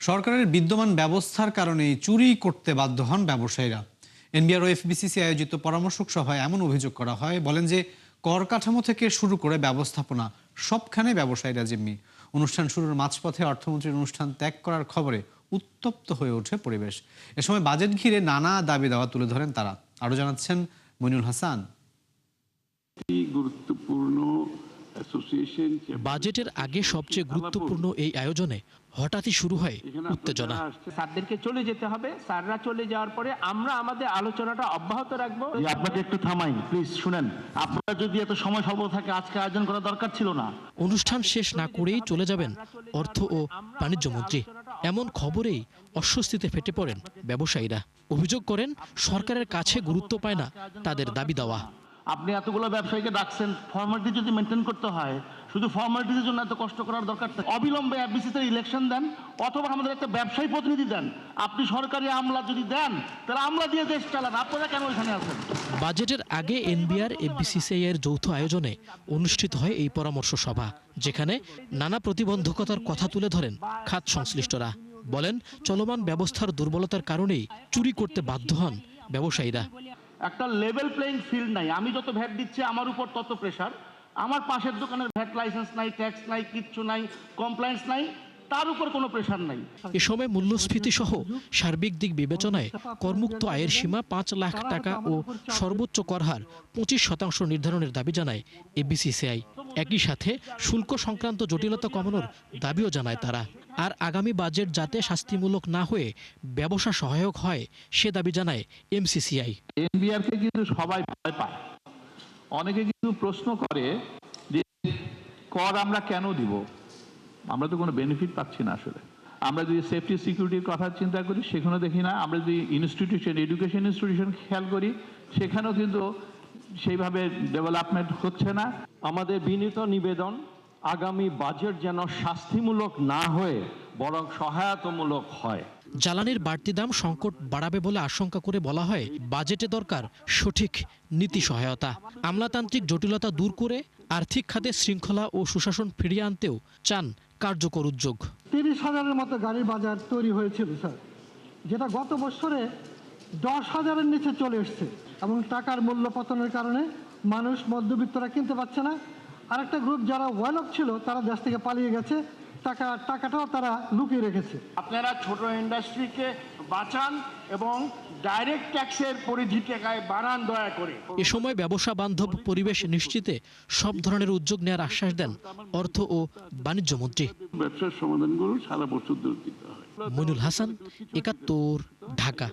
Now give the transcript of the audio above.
সরকারের বিদ্যমান ব্যবস্থার কারণে চুরি করতে বাধ্য হন ব্যবসায়ীরা। এনবিআর ও এফবিসিসি আয়োজিত পরামর্শক সভায় এমন অভিযোগ করা হয়। বলেন যে কর কাঠামো থেকে শুরু করে ব্যবস্থাপনা সবখানে ব্যবসায়ীরা জিম্মি। অনুষ্ঠান শুরুর মাঝপথে অর্থমন্ত্রীর অনুষ্ঠান ত্যাগ করার খবরে উত্তপ্ত হয়ে ওঠে পরিবেশ। এ সময় বাজেট ঘিরে নানা দাবি দাওয়া তুলে ধরেন তারা। আরো জানাচ্ছেন মইনুল হাসান। বাজেটের আগে সবচেয়ে গুরুত্বপূর্ণ এই আয়োজনে হঠাৎই শুরু হয় উত্তেজনা। স্যারদেরকে চলে যেতে হবে, স্যাররা চলে যাওয়ার পরে আমরা আমাদের আলোচনাটা অব্যাহত রাখবো। আপনাকে একটু থামাই প্লিজ, শুনেন। আপনারা যদি এত সময় স্বল্প থাকে আজকে আয়োজন করা দরকার ছিল না। অনুষ্ঠান শেষ না করেই চলে যাবেন অর্থ ও বাণিজ্য মন্ত্রী। এমন খবরেই অস্বস্তিতে ফেটে পড়েন ব্যবসায়ীরা। অভিযোগ করেন সরকারের কাছে গুরুত্ব পায় না তাদের দাবি দেওয়া। আপনি এতগুলো ব্যবসায়ীকে ডাকছেন, ফর্মালিটি যদি মেনটেন করতে হয়, শুধু ফর্মালিটির জন্য এত কষ্ট করার দরকার নেই। অবিলম্বে এফবিসিতে ইলেকশন দেন, অথবা আমাদের একটা ব্যবসায়ী প্রতিনিধি দেন। আপনি সরকারি আমলা যদি দেন তাহলে আমলা দিয়ে দেশ চালান। আপনারা কেন ওইখানে আছেন? বাজেটের আগে এনবিআর এফবিসিসিআই এর যৌথ আয়োজনে অনুষ্ঠিত হয় এই পরামর্শ সভা, যেখানে নানা প্রতিবন্ধকতার কথা তুলে ধরেন খাত সংশ্লিষ্টরা। বলেন চলমান ব্যবস্থার দুর্বলতার কারণেই চুরি করতে বাধ্য হন ব্যবসায়ীরা। একটা লেভেল প্লেইং ফিল্ড নাই। আমি যত ভ্যাট দিচ্ছি আমার উপর তত প্রেশার। আমার পাশের দোকানের ভ্যাট লাইসেন্স নাই, ট্যাক্স নাই, কিচ্ছু নাই, কমপ্লায়েন্স নাই, তার উপর কোনো প্রেশার নাই। এ সময় মূল্যস্ফীতি সহ সার্বিক দিক বিবেচনায় করমুক্ত আয়ের সীমা ৫ লাখ টাকা ও সর্বোচ্চ কর হার ২৫% নির্ধারণের দাবি জানায় এফবিসিসিআই। একই সাথে শুল্ক সংক্রান্ত জটিলতা কমানোর দাবিও জানায় তারা। আর আগামী বাজেট যাতে শাস্তিমূলক না হয়ে ব্যবসা সহায়ক হয় সে দাবি জানায় এমসিসিআই। এনবিআরকে কিন্তু সবাই ভয় পায়। অনেকে কিন্তু প্রশ্ন করে যে কর আমরা কেন দিব, আমরা তো কোনো বেনিফিট পাচ্ছি না। আসলে আমরা যদি সেফটি সিকিউরিটির কথা চিন্তা করি সেখানেও দেখি না। আমরা যদি ইনস্টিটিউশন, এডুকেশন ইনস্টিটিউশন খেয়াল করি সেখানেও কিন্তু সেইভাবে ডেভেলপমেন্ট হচ্ছে না। আমাদের বিনীত নিবেদন, আগামী বাজেট যেন শাস্তিমূলক না হয়ে বরং সহায়তামূলক হয়। জ্বালানির বাড়তি দাম সংকট বাড়াবে বলে আশঙ্কা করে বলা হয় বাজেটে দরকার সঠিক নীতি সহায়তা। আমলাতান্ত্রিক জটিলতা দূর করে আর্থিক খাতে শৃঙ্খলা ও সুশাসন ফিরিয়ে আনতেও চান কার্যকর উদ্যোগ। ৩০,০০০-এর মতো গাড়ির বাজার তৈরি হয়েছিল স্যার, যেটা গত বছরে ১০,০০০-এর নিচে চলে এসছে, এবং টাকার মূল্য পতনের কারণে মানুষ মধ্যবিত্তরা কিনতে পারছে না। আরেকটা গ্রুপ যারা ওয়েলক ছিল তারা দেশ থেকে পালিয়ে গেছে, টাকাটাও তারা লুকিয়ে রেখেছে। আপনারা ছোট ইন্ডাস্ট্রিকে বাঁচান এবং ডাইরেক্ট ট্যাক্সের পরিধিটাকে বাড়ান দয়া করে। এ সময় ব্যবসা বান্ধব পরিবেশ নিশ্চিতে সব ধরনের উদ্যোগ নেওয়ার আশ্বাস দেন অর্থ ও বাণিজ্য মন্ত্রী। ব্যবসার সমাধানগুলো সারা বছর দিতে হয়। মইনুল হাসান, ৭১, ঢাকা।